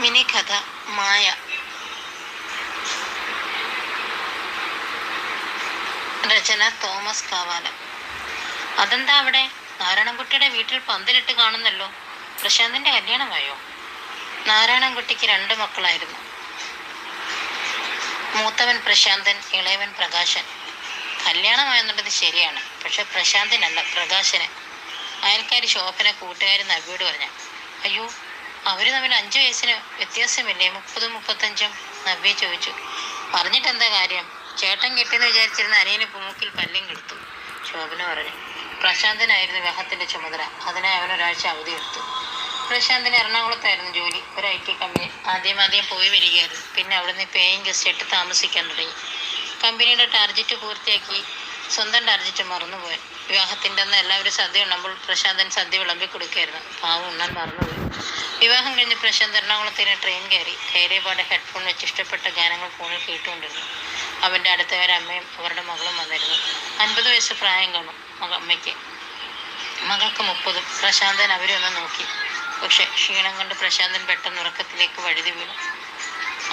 Mini കഥ മായ. രചന Thomas Kavalam. അതെന്താ അവിടെ? നാരായണൻകുട്ടിയുടെ വീട്ടിൽ പന്തലിട്ട് കാണുന്നല്ലോ. പ്രശാന്തിന്റെ കല്യാണമായോ? നാരായണൻകുട്ടിക്ക് 2 മക്കളായിരുന്നു. മൂത്തവൻ പ്രശാന്തൻ, ഇളയവൻ പ്രകാശൻ. കല്യാണമായെന്നുള്ളത് ശരിയാണ്, പക്ഷെ പ്രശാന്തിനല്ല, പ്രകാശന്. അയൽക്കാരി ശോഭന കൂട്ടുകാരി നവ്യോട് പറഞ്ഞു. അയ്യോ, അവര് തമ്മിൽ 5 വയസ്സിന് വ്യത്യാസമില്ലേ? 30 35? നവ്യ ചോദിച്ചു. പറഞ്ഞിട്ടെന്താ കാര്യം? ചേട്ടൻ കെട്ടിന്ന് വിചാരിച്ചിരുന്ന അനിയന് മൂക്കിൽ പല്ലും കെടുത്തു, ശോഭന പറഞ്ഞു. പ്രശാന്തനായിരുന്നു വിവാഹത്തിന്റെ ചുമതല. അതിനായി അവൻ ഒരാഴ്ച അവധി എടുത്തു. പ്രശാന്തിന് എറണാകുളത്തായിരുന്നു ജോലി, ഒരു IT കമ്പനി. ആദ്യം പോയി വരികയായിരുന്നു. പിന്നെ അവിടുന്ന് പേയിങ് ഗസ്റ്റ് ആയിട്ട് താമസിക്കാൻ തുടങ്ങി. കമ്പനിയുടെ ടാർജറ്റ് പൂർത്തിയാക്കി സ്വന്തം ടാർജറ്റ് മറന്നുപോയി. വിവാഹത്തിൻ്റെ അന്ന് എല്ലാവരും സദ്യ ഉണ്ണുമ്പോൾ പ്രശാന്തൻ സദ്യ വിളമ്പി കൊടുക്കായിരുന്നു. പാവം ഉണ്ണാൻ മറന്നുപോയി. വിവാഹം കഴിഞ്ഞ് പ്രശാന്ത് എറണാകുളത്തിന് ട്രെയിൻ കയറിയപാടെ ഹെഡ്ഫോൺ വെച്ച് ഇഷ്ടപ്പെട്ട ഗാനങ്ങൾ ഫോണിൽ കേട്ടുകൊണ്ടിരുന്നു. അവൻ്റെ അടുത്തവരമ്മയും അവരുടെ മകളും വന്നിരുന്നു. 50 വയസ്സ് പ്രായം കാണും അമ്മയ്ക്ക്, മകൾക്ക് 30. പ്രശാന്തൻ അവരെ ഒന്ന് നോക്കി. പക്ഷെ ക്ഷീണം കൊണ്ട് പ്രശാന്തൻ പെട്ടെന്ന് ഉറക്കത്തിലേക്ക് വഴുതി വീണു.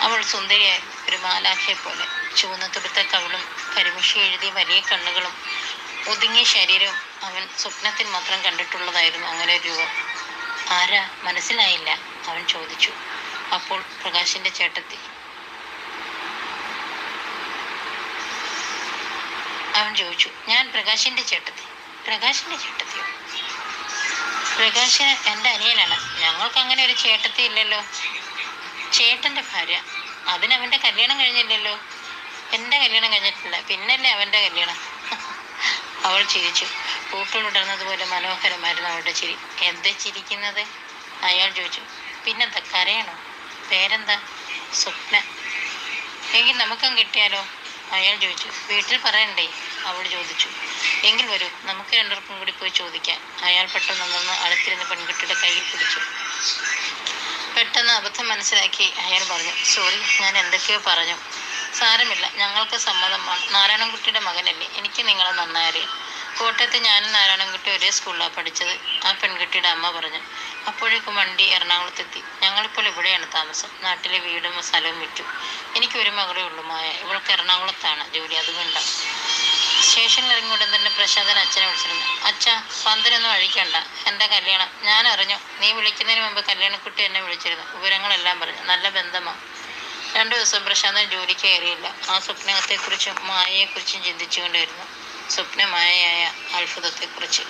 അവൾ സുന്ദരിയായിരുന്നു, ഒരു മാലാഖയെ പോലെ. ചുവന്ന തുടുത്ത കവിളും കരിമിഷി എഴുതിയ വലിയ കണ്ണുകളും ഒതുങ്ങിയ ശരീരവും. അവൻ സ്വപ്നത്തിൽ മാത്രം കണ്ടിട്ടുള്ളതായിരുന്നു അങ്ങനെ ഒരു രൂപം. ആരാ? മനസ്സിലായില്ല, അവൻ ചോദിച്ചു. അപ്പോൾ പ്രകാശിന്റെ ചേട്ടത്തി. അവൻ ചോദിച്ചു. ഞാൻ പ്രകാശിന്റെ ചേട്ടത്തി. പ്രകാശിന്റെ ചേട്ടത്തിയോ? പ്രകാശ് എൻ്റെ അനിയനാണ്. ഞങ്ങൾക്ക് അങ്ങനെ ഒരു ചേട്ടത്തി ഇല്ലല്ലോ. ചേട്ടന്റെ ഭാര്യ. അതിനവന്റെ കല്യാണം കഴിഞ്ഞില്ലല്ലോ. എൻ്റെ കല്യാണം കഴിഞ്ഞിട്ടില്ല, പിന്നല്ലേ അവന്റെ കല്യാണം. അവൾ ചിരിച്ചു. പൂക്കൾ വിടർന്നതുപോലെ മനോഹരമായിരുന്നു അവളുടെ ചിരി. എന്താ ചിരിക്കുന്നത്? അയാൾ ചോദിച്ചു. പിന്നെന്താ, കരയണോ? പേരെന്താ? സ്വപ്ന. എങ്കിൽ നമുക്കും കിട്ടിയാലോ? അയാൾ ചോദിച്ചു. വീട്ടിൽ പറയണ്ടേ? അവൾ ചോദിച്ചു. എങ്കിൽ വരൂ, നമുക്ക് 2 കൂടി പോയി ചോദിക്കാം. അയാൾ പെട്ടെന്ന് നിന്ന് അടുത്തിരുന്ന പെൺകുട്ടിയുടെ കയ്യിൽ പിടിച്ചു. പെട്ടെന്ന് അബദ്ധം മനസ്സിലാക്കി അയാൾ പറഞ്ഞു. സോറി, ഞാൻ എന്തൊക്കെയോ പറഞ്ഞു. സാരമില്ല, ഞങ്ങൾക്ക് സമ്മതമാണ്. നാരായണൻകുട്ടിയുടെ മകനല്ലേ, എനിക്ക് നിങ്ങളെ നന്നായി അറിയാം. കോട്ടയത്ത് ഞാനും നാരായണൻകുട്ടി ഒരേ സ്കൂളിലാണ് പഠിച്ചത്, ആ പെൺകുട്ടിയുടെ അമ്മ പറഞ്ഞു. അപ്പോഴേക്കും വണ്ടി എറണാകുളത്തെത്തി. ഞങ്ങളിപ്പോൾ ഇവിടെയാണ് താമസം. നാട്ടിലെ വീടും സ്ഥലവും വിറ്റു. എനിക്കൊരു മകളേ ഉള്ളൂ, മായ. ഇവൾക്ക് എറണാകുളത്താണ് ജോലി, അതുകൊണ്ടാണ്. സ്റ്റേഷനിൽ ഇറങ്ങി ഉടൻ തന്നെ പ്രശാന്തൻ അച്ഛനെ വിളിച്ചിരുന്നു. അച്ഛാ, പന്തലൊന്നും അഴിക്കണ്ട, എൻ്റെ കല്യാണം. ഞാൻ അറിഞ്ഞു, നീ വിളിക്കുന്നതിന് മുമ്പ് കല്യാണക്കുട്ടി എന്നെ വിളിച്ചിരുന്നു. വിവരങ്ങളെല്ലാം പറഞ്ഞു. നല്ല ബന്ധമാണ്. 2 ദിവസം പ്രശാന്തൻ ജോലിക്ക് കയറിയില്ല. ആ സ്വപ്നത്തെക്കുറിച്ചും മായയെക്കുറിച്ചും ചിന്തിച്ചുകൊണ്ടിരുന്നു. സ്വപ്നമായയായ അത്ഭുതത്തെക്കുറിച്ച്.